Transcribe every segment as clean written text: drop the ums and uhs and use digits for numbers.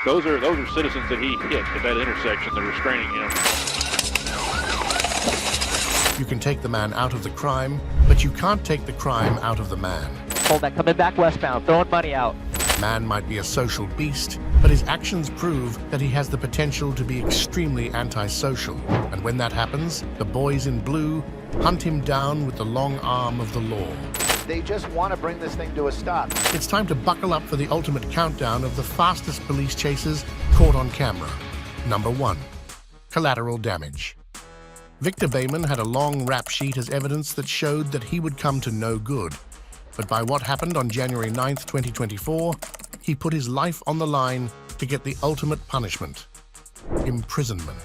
Those are citizens that he hit at that intersection. They're restraining him. You can take the man out of the crime, but you can't take the crime out of the man. Hold that, coming back westbound, throwing money out. Man might be a social beast, but his actions prove that he has the potential to be extremely antisocial. And when that happens, the boys in blue hunt him down with the long arm of the law. They just want to bring this thing to a stop. It's time to buckle up for the ultimate countdown of the fastest police chases caught on camera. Number 1. Collateral Damage. Victor Bayman had a long rap sheet as evidence that showed that he would come to no good. But by what happened on January 9th, 2024, he put his life on the line to get the ultimate punishment: imprisonment.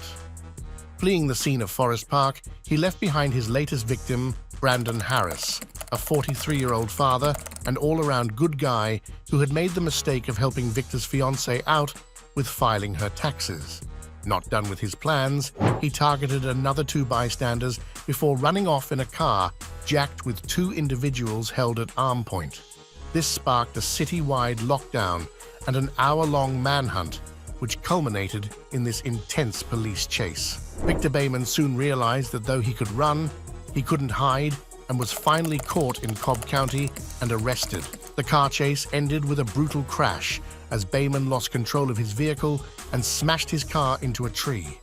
Fleeing the scene of Forest Park, he left behind his latest victim, Brandon Harris, a 43-year-old father and all-around good guy who had made the mistake of helping Victor's fiancée out with filing her taxes. Not done with his plans, he targeted another 2 bystanders before running off in a car jacked with 2 individuals held at arm point. This sparked a city-wide lockdown and an hour-long manhunt, which culminated in this intense police chase. Victor Bayman soon realized that though he could run, he couldn't hide, and was finally caught in Cobb County and arrested. The car chase ended with a brutal crash as Bayman lost control of his vehicle and smashed his car into a tree.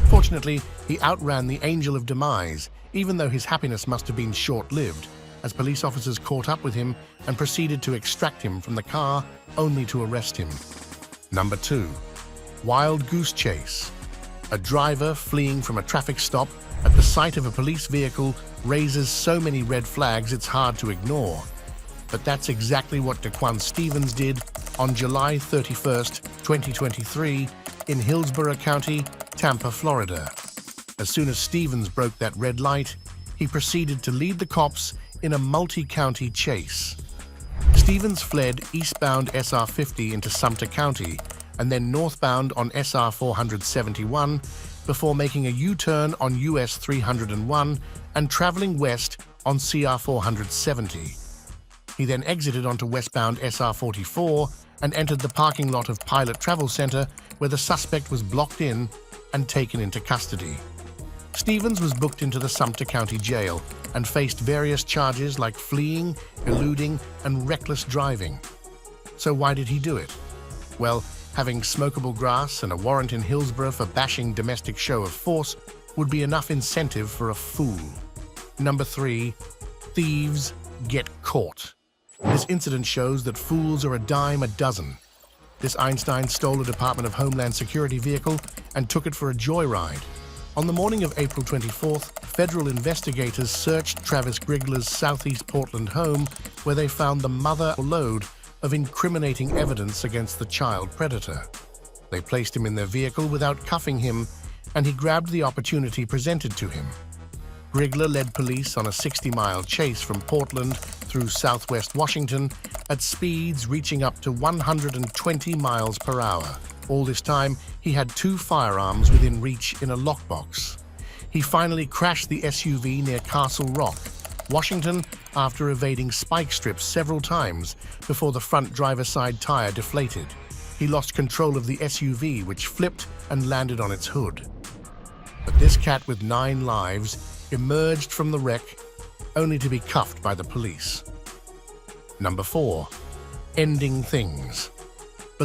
Fortunately, he outran the angel of demise, even though his happiness must have been short-lived, as police officers caught up with him and proceeded to extract him from the car, only to arrest him. Number 2. Wild Goose Chase. A driver fleeing from a traffic stop at the sight of a police vehicle raises so many red flags it's hard to ignore. But that's exactly what Daquan Stevens did on July 31st, 2023, in Hillsborough County, Tampa, Florida. As soon as Stevens broke that red light, he proceeded to lead the cops in a multi-county chase. Stevens fled eastbound SR 50 into Sumter County and then northbound on SR 471 before making a U-turn on US 301 and traveling west on CR 470. He then exited onto westbound SR 44 and entered the parking lot of Pilot Travel Center, where the suspect was blocked in and taken into custody. Stevens was booked into the Sumter County Jail and faced various charges like fleeing, eluding, and reckless driving. So why did he do it? Well, having smokable grass and a warrant in Hillsborough for bashing domestic show of force would be enough incentive for a fool. Number 3. Thieves Get Caught. This incident shows that fools are a dime a dozen. This Einstein stole a Department of Homeland Security vehicle and took it for a joyride. On the morning of April 24th, federal investigators searched Travis Grigler's southeast Portland home, where they found the mother load of incriminating evidence against the child predator. They placed him in their vehicle without cuffing him, and he grabbed the opportunity presented to him. Grigler led police on a 60-mile chase from Portland through southwest Washington at speeds reaching up to 120 miles per hour. All this time, he had 2 firearms within reach in a lockbox. He finally crashed the SUV near Castle Rock, Washington, after evading spike strips several times before the front driver's side tire deflated. He lost control of the SUV, which flipped and landed on its hood. But this cat with 9 lives emerged from the wreck, only to be cuffed by the police. Number 4. Ending things.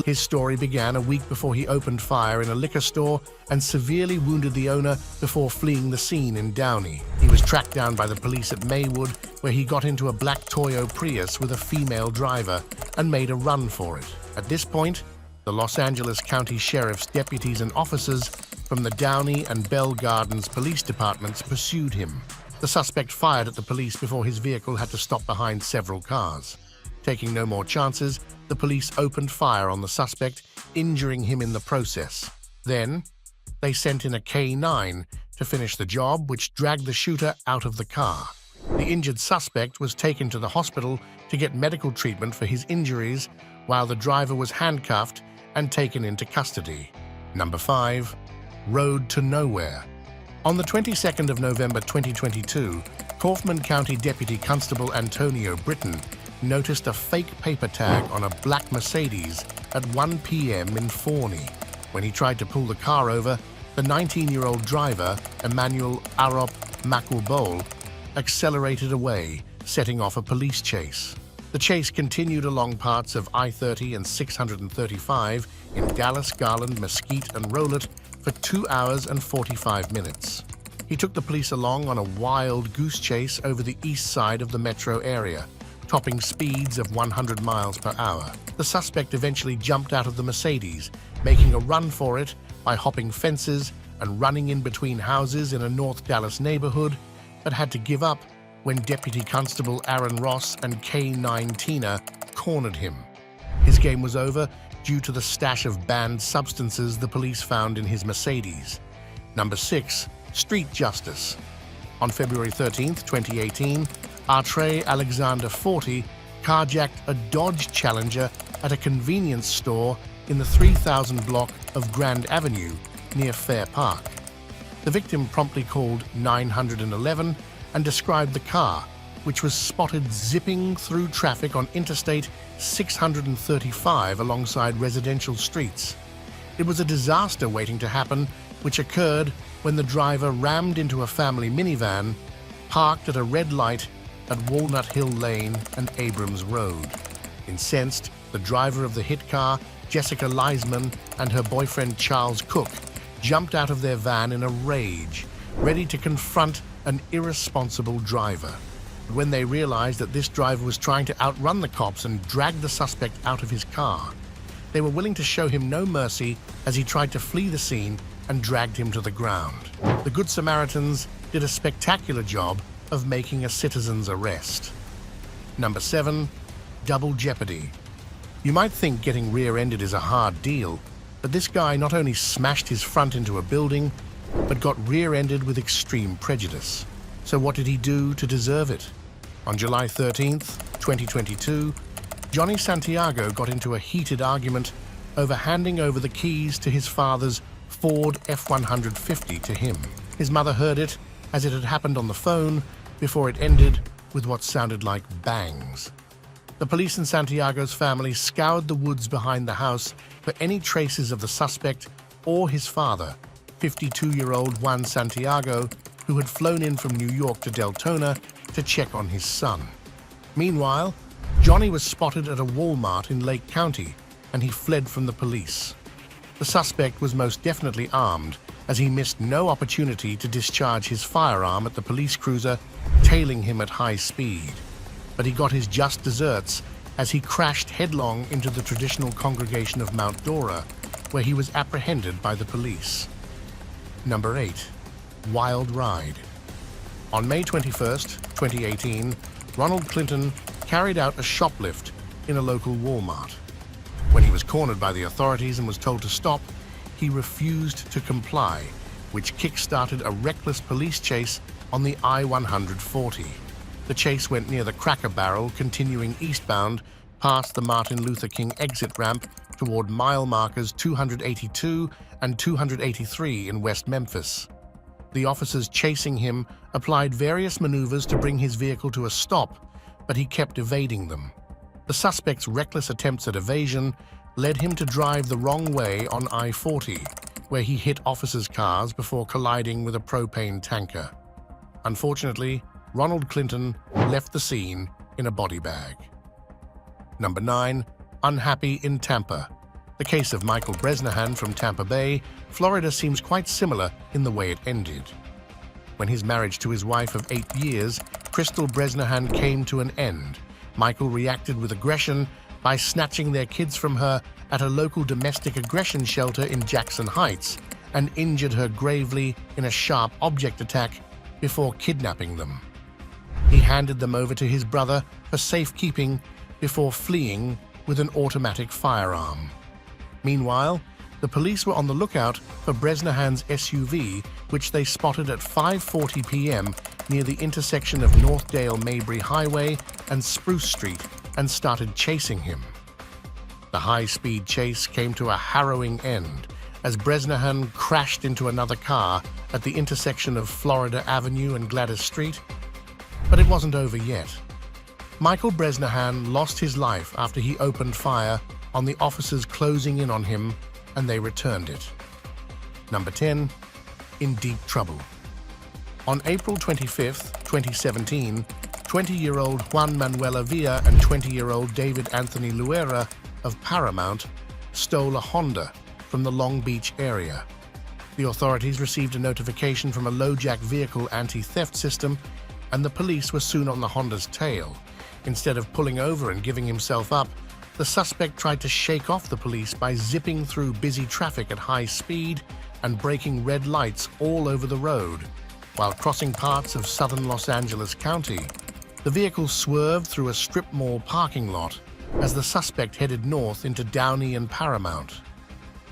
His story began a week before he opened fire in a liquor store and severely wounded the owner before fleeing the scene in Downey. He was tracked down by the police at Maywood, where he got into a black Toyo Prius with a female driver and made a run for it. At this point, the Los Angeles County Sheriff's deputies and officers from the Downey and Bell Gardens police departments pursued him. The suspect fired at the police before his vehicle had to stop behind several cars. Taking no more chances, the police opened fire on the suspect, injuring him in the process. Then, they sent in a K-9 to finish the job, which dragged the shooter out of the car. The injured suspect was taken to the hospital to get medical treatment for his injuries, while the driver was handcuffed and taken into custody. Number 5. Road to Nowhere. On the 22nd of November 2022, Kaufman County Deputy Constable Antonio Britton noticed a fake paper tag on a black Mercedes at 1 p.m. in Forney. When he tried to pull the car over, the 19-year-old driver, Emmanuel Arop Makubol, accelerated away, setting off a police chase. The chase continued along parts of I-30 and 635 in Dallas, Garland, Mesquite, and Rowlett for 2 hours and 45 minutes. He took the police along on a wild goose chase over the east side of the metro area, topping speeds of 100 miles per hour. The suspect eventually jumped out of the Mercedes, making a run for it by hopping fences and running in between houses in a North Dallas neighborhood, but had to give up when Deputy Constable Aaron Ross and K9 Tina cornered him. His game was over due to the stash of banned substances the police found in his Mercedes. Number 6. Street Justice. On February 13, 2018, Artre Alexander 40 carjacked a Dodge Challenger at a convenience store in the 3000 block of Grand Avenue near Fair Park. The victim promptly called 911 and described the car, which was spotted zipping through traffic on Interstate 635 alongside residential streets. It was a disaster waiting to happen, which occurred when the driver rammed into a family minivan parked at a red light at Walnut Hill Lane and Abrams Road. Incensed, the driver of the hit car, Jessica Leisman, and her boyfriend Charles Cook jumped out of their van in a rage, ready to confront an irresponsible driver. When they realized that this driver was trying to outrun the cops and drag the suspect out of his car, they were willing to show him no mercy as he tried to flee the scene and dragged him to the ground. The Good Samaritans did a spectacular job of making a citizen's arrest. Number 7. Double Jeopardy. You might think getting rear-ended is a hard deal, but this guy not only smashed his front into a building, but got rear-ended with extreme prejudice. So what did he do to deserve it? On July 13th, 2022, Johnny Santiago got into a heated argument over handing over the keys to his father's Ford F-150 to him. His mother heard it, as it had happened on the phone, before it ended with what sounded like bangs. The police in Santiago's family scoured the woods behind the house for any traces of the suspect or his father, 52-year-old Juan Santiago, who had flown in from New York to Deltona to check on his son. Meanwhile, Johnny was spotted at a Walmart in Lake County, and he fled from the police. The suspect was most definitely armed, as he missed no opportunity to discharge his firearm at the police cruiser, tailing him at high speed. But he got his just desserts as he crashed headlong into the traditional congregation of Mount Dora, where he was apprehended by the police. Number 8. Wild Ride. On May 21st, 2018, Ronald Clinton carried out a shoplift in a local Walmart. When he was cornered by the authorities and was told to stop, he refused to comply, which kick-started a reckless police chase on the I-140. The chase went near the Cracker Barrel, continuing eastbound past the Martin Luther King exit ramp toward mile markers 282 and 283 in West Memphis. The officers chasing him applied various maneuvers to bring his vehicle to a stop, but he kept evading them. The suspect's reckless attempts at evasion led him to drive the wrong way on I-40, where he hit officers' cars before colliding with a propane tanker. Unfortunately, Ronald Clinton left the scene in a body bag. Number 9. Unhappy in Tampa. The case of Michael Bresnahan from Tampa Bay, Florida seems quite similar in the way it ended. When his marriage to his wife of 8 years, Crystal Bresnahan, came to an end, Michael reacted with aggression by snatching their kids from her at a local domestic aggression shelter in Jackson Heights and injured her gravely in a sharp object attack before kidnapping them. He handed them over to his brother for safekeeping before fleeing with an automatic firearm. Meanwhile, the police were on the lookout for Bresnahan's SUV, which they spotted at 5:40 p.m. near the intersection of Northdale-Mabry Highway and Spruce Street, and started chasing him. The high-speed chase came to a harrowing end as Bresnahan crashed into another car at the intersection of Florida Avenue and Gladys Street. But it wasn't over yet. Michael Bresnahan lost his life after he opened fire on the officers closing in on him, and they returned it. Number 10. In deep trouble. On April 25, 2017, 20-year-old Juan Manuel Avila and 20-year-old David Anthony Luera of Paramount stole a Honda from the Long Beach area. The authorities received a notification from a low-jack vehicle anti-theft system, and the police were soon on the Honda's tail. Instead of pulling over and giving himself up, the suspect tried to shake off the police by zipping through busy traffic at high speed and breaking red lights all over the road. While crossing parts of southern Los Angeles County, the vehicle swerved through a strip mall parking lot as the suspect headed north into Downey and Paramount.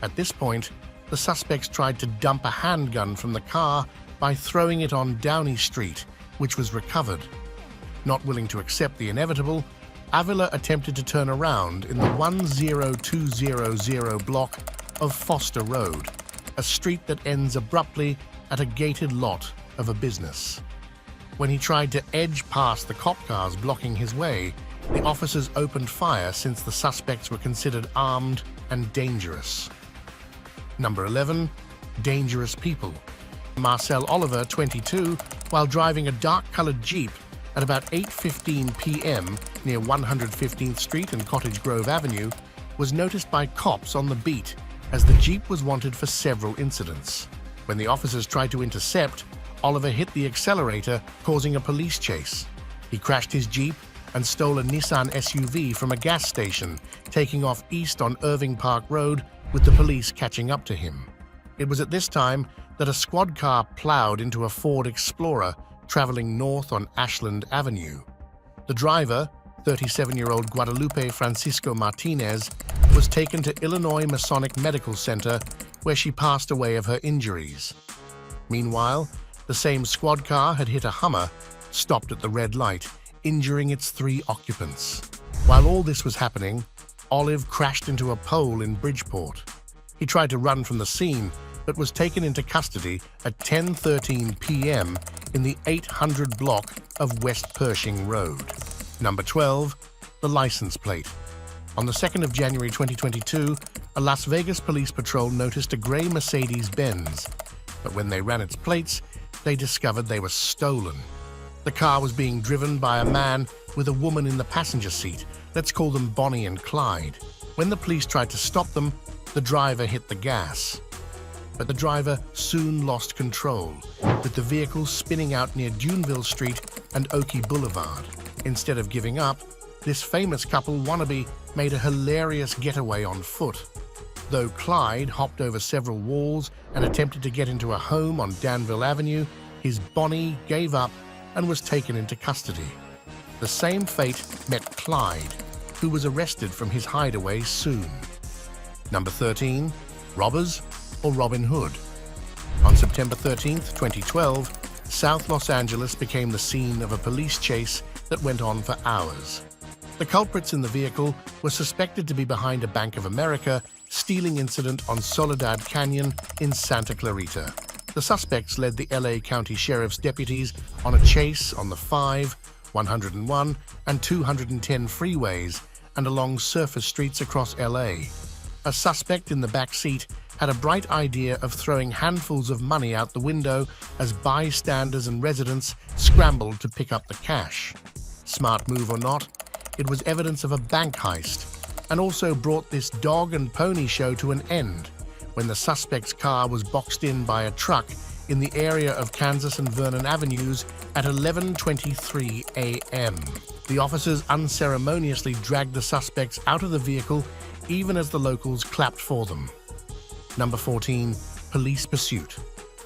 At this point, the suspects tried to dump a handgun from the car by throwing it on Downey Street, which was recovered. Not willing to accept the inevitable, Avila attempted to turn around in the 10200 block of Foster Road, a street that ends abruptly at a gated lot of a business. When he tried to edge past the cop cars blocking his way, the officers opened fire since the suspects were considered armed and dangerous. Number 11. Dangerous people. Marcel Oliver, 22, while driving a dark-colored Jeep at about 8:15 p.m. near 115th Street and Cottage Grove Avenue, was noticed by cops on the beat as the Jeep was wanted for several incidents. When the officers tried to intercept, Oliver hit the accelerator, causing a police chase. He crashed his Jeep and stole a Nissan SUV from a gas station, taking off east on Irving Park Road with the police catching up to him. It was at this time that a squad car plowed into a Ford Explorer traveling north on Ashland Avenue. The driver, 37-year-old Guadalupe Francisco Martinez, was taken to Illinois Masonic Medical Center, where she passed away of her injuries. Meanwhile, the same squad car had hit a Hummer, stopped at the red light, injuring its 3 occupants. While all this was happening, Olive crashed into a pole in Bridgeport. He tried to run from the scene, but was taken into custody at 10:13 p.m. in the 800 block of West Pershing Road. Number 12. The license plate. On the 2nd of January 2022, a Las Vegas police patrol noticed a gray Mercedes-Benz, but when they ran its plates, they discovered they were stolen. The car was being driven by a man with a woman in the passenger seat. Let's call them Bonnie and Clyde. When the police tried to stop them, the driver hit the gas. But the driver soon lost control, with the vehicle spinning out near Duneville Street and Oakey Boulevard. Instead of giving up, this famous couple wannabe made a hilarious getaway on foot. Though Clyde hopped over several walls and attempted to get into a home on Danville Avenue, his Bonnie gave up and was taken into custody. The same fate met Clyde, who was arrested from his hideaway soon. Number 13. Robbers or Robin Hood. On September 13, 2012, South Los Angeles became the scene of a police chase that went on for hours. The culprits in the vehicle were suspected to be behind a Bank of America stealing incident on Soledad Canyon in Santa Clarita. The suspects led the LA County Sheriff's deputies on a chase on the 5, 101, and 210 freeways and along surface streets across LA. A suspect in the back seat had a bright idea of throwing handfuls of money out the window as bystanders and residents scrambled to pick up the cash. Smart move or not, it was evidence of a bank heist, and also brought this dog and pony show to an end when the suspect's car was boxed in by a truck in the area of Kansas and Vernon Avenues at 11:23 a.m. The officers unceremoniously dragged the suspects out of the vehicle even as the locals clapped for them. Number 14. Police pursuit.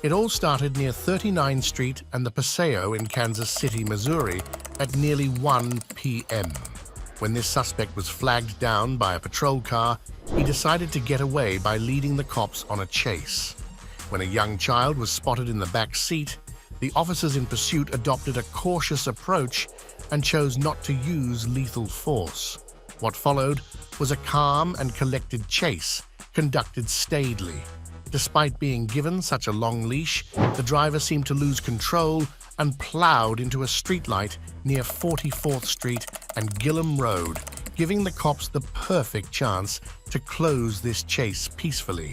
It all started near 39th Street and the Paseo in Kansas City, Missouri at nearly 1 p.m. When this suspect was flagged down by a patrol car, he decided to get away by leading the cops on a chase. When a young child was spotted in the back seat, the officers in pursuit adopted a cautious approach and chose not to use lethal force. What followed was a calm and collected chase, conducted staidly. Despite being given such a long leash, the driver seemed to lose control and plowed into a streetlight near 44th Street and Gillum Road giving the cops the perfect chance to close this chase peacefully.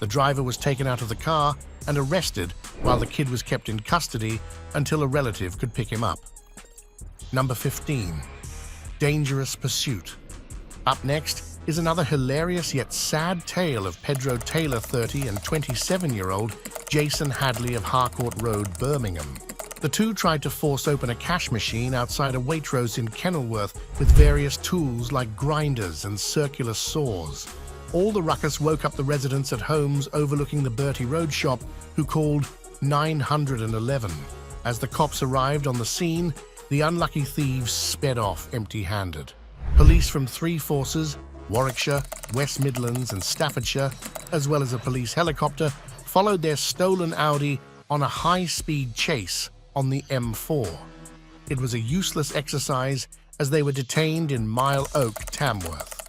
The driver was taken out of the car and arrested while the kid was kept in custody until a relative could pick him up. Number 15. Dangerous Pursuit. Up next is another hilarious yet sad tale of Pedro Taylor, 30, and 27-year-old Jason Hadley of Harcourt Road, Birmingham. The two tried to force open a cash machine outside a Waitrose in Kenilworth with various tools like grinders and circular saws. All the ruckus woke up the residents at homes overlooking the Bertie Road shop, who called 911. As the cops arrived on the scene, the unlucky thieves sped off empty-handed. Police from three forces, Warwickshire, West Midlands and Staffordshire, as well as a police helicopter, followed their stolen Audi on a high-speed chase on the M4. It was a useless exercise as they were detained in Mile Oak, Tamworth.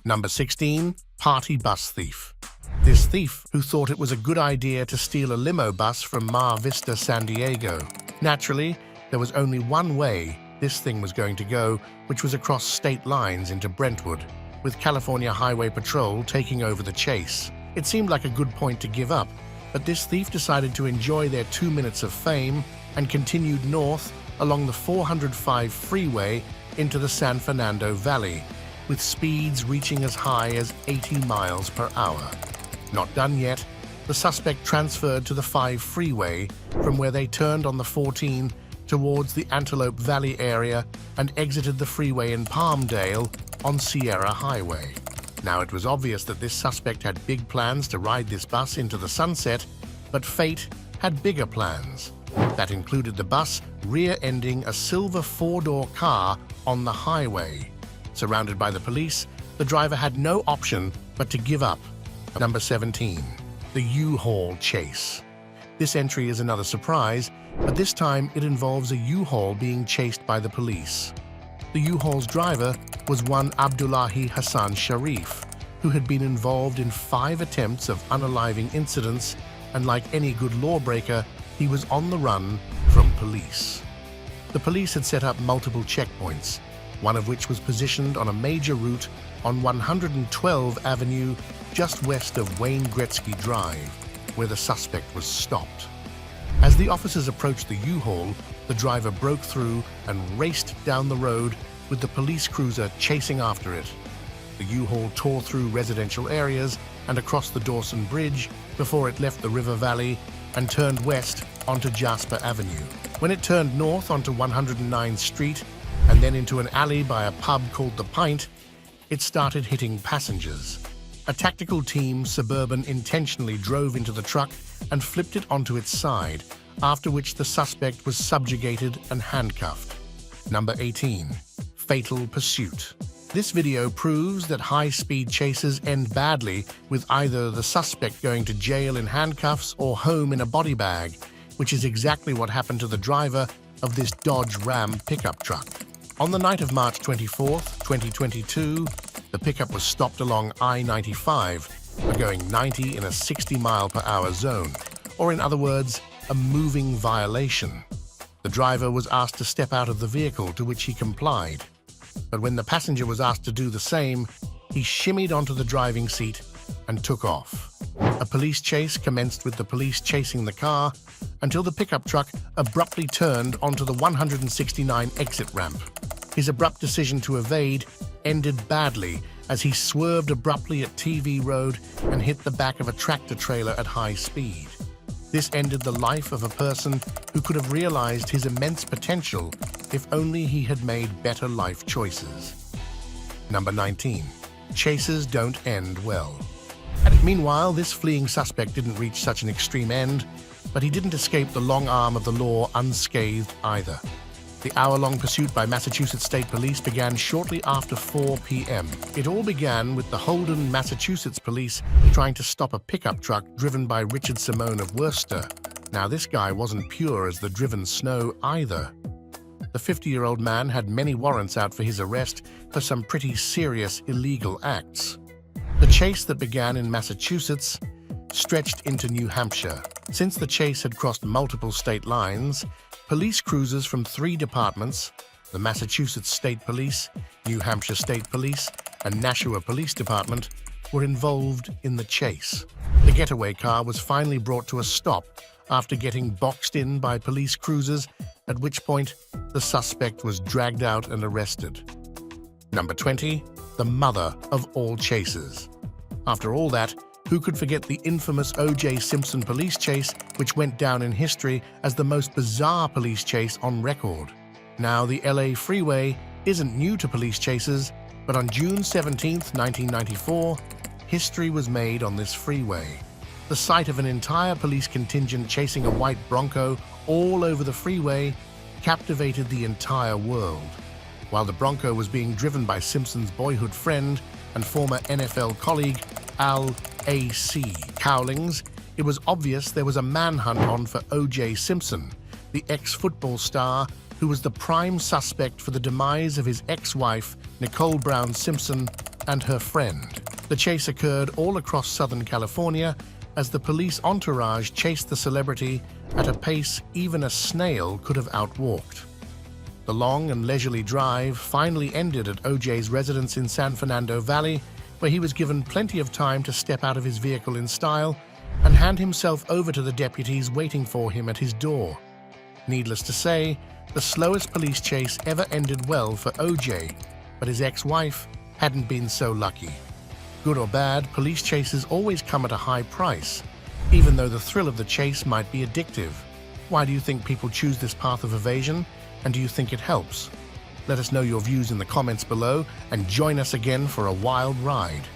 Number 16. Party Bus Thief. This thief, who thought it was a good idea to steal a limo bus from Mar Vista, San Diego. Naturally, there was only one way this thing was going to go, which was across state lines into Brentwood, with California Highway Patrol taking over the chase. It seemed like a good point to give up, but this thief decided to enjoy their 2 minutes of fame and continued north along the 405 freeway into the San Fernando Valley, with speeds reaching as high as 80 miles per hour. Not done yet, the suspect transferred to the 5 freeway from where they turned on the 14 towards the Antelope Valley area and exited the freeway in Palmdale on Sierra Highway. Now, it was obvious that this suspect had big plans to ride this bus into the sunset, but fate had bigger plans. That included the bus rear-ending a silver 4-door car on the highway. Surrounded by the police, the driver had no option but to give up. Number 17. The UHaul Chase. This entry is another surprise, but this time it involves a U-Haul being chased by the police. The U-Haul's driver was one Abdullahi Hassan Sharif, who had been involved in 5 attempts of unaliving incidents, and like any good lawbreaker, he was on the run from police. The police had set up multiple checkpoints, one of which was positioned on a major route on 112 Avenue, just west of Wayne Gretzky Drive, where the suspect was stopped. As the officers approached the U-Haul, the driver broke through and raced down the road with the police cruiser chasing after it. The U-Haul tore through residential areas and across the Dawson Bridge before it left the river valley and turned west onto Jasper Avenue. When it turned north onto 109th Street and then into an alley by a pub called The Pint, it started hitting passengers. A tactical team Suburban intentionally drove into the truck and flipped it onto its side, after which the suspect was subjugated and handcuffed. Number 18. Fatal Pursuit. This video proves that high-speed chases end badly with either the suspect going to jail in handcuffs or home in a body bag, which is exactly what happened to the driver of this Dodge Ram pickup truck. On the night of March 24th, 2022, the pickup was stopped along I-95 for going 90 in a 60-mile-per-hour zone, or in other words, a moving violation. The driver was asked to step out of the vehicle, to which he complied. But when the passenger was asked to do the same, he shimmied onto the driving seat and took off. A police chase commenced with the police chasing the car until the pickup truck abruptly turned onto the 169 exit ramp. His abrupt decision to evade ended badly as he swerved abruptly at TV Road and hit the back of a tractor trailer at high speed. This ended the life of a person who could have realized his immense potential if only he had made better life choices. Number 19. Chases don't end well. Meanwhile, this fleeing suspect didn't reach such an extreme end, but he didn't escape the long arm of the law unscathed either. The hour-long pursuit by Massachusetts State Police began shortly after 4 p.m. It all began with the Holden, Massachusetts police trying to stop a pickup truck driven by Richard Simone of Worcester. Now, this guy wasn't pure as the driven snow either. The 50-year-old man had many warrants out for his arrest for some pretty serious illegal acts. The chase that began in Massachusetts stretched into New Hampshire. Since the chase had crossed multiple state lines, police cruisers from 3 departments, The Massachusetts State Police, New Hampshire State Police, and Nashua Police Department were involved in the chase. The getaway car was finally brought to a stop after getting boxed in by police cruisers, at which point the suspect was dragged out and arrested. Number 20, the mother of all chases. After all that, who could forget the infamous O.J. Simpson police chase, which went down in history as the most bizarre police chase on record? Now, the LA freeway isn't new to police chases, but on June 17, 1994, history was made on this freeway. The sight of an entire police contingent chasing a white Bronco all over the freeway captivated the entire world. While the Bronco was being driven by Simpson's boyhood friend and former NFL colleague, Al A.C. Cowlings, it was obvious there was a manhunt on for O.J. Simpson, the ex-football star who was the prime suspect for the demise of his ex-wife, Nicole Brown Simpson, and her friend. The chase occurred all across Southern California as the police entourage chased the celebrity at a pace even a snail could have outwalked. The long and leisurely drive finally ended at O.J.'s residence in San Fernando Valley, where he was given plenty of time to step out of his vehicle in style and hand himself over to the deputies waiting for him at his door. Needless to say, the slowest police chase ever ended well for O.J., but his ex-wife hadn't been so lucky. Good or bad, police chases always come at a high price, even though the thrill of the chase might be addictive. Why do you think people choose this path of evasion, and do you think it helps? Let us know your views in the comments below and join us again for a wild ride.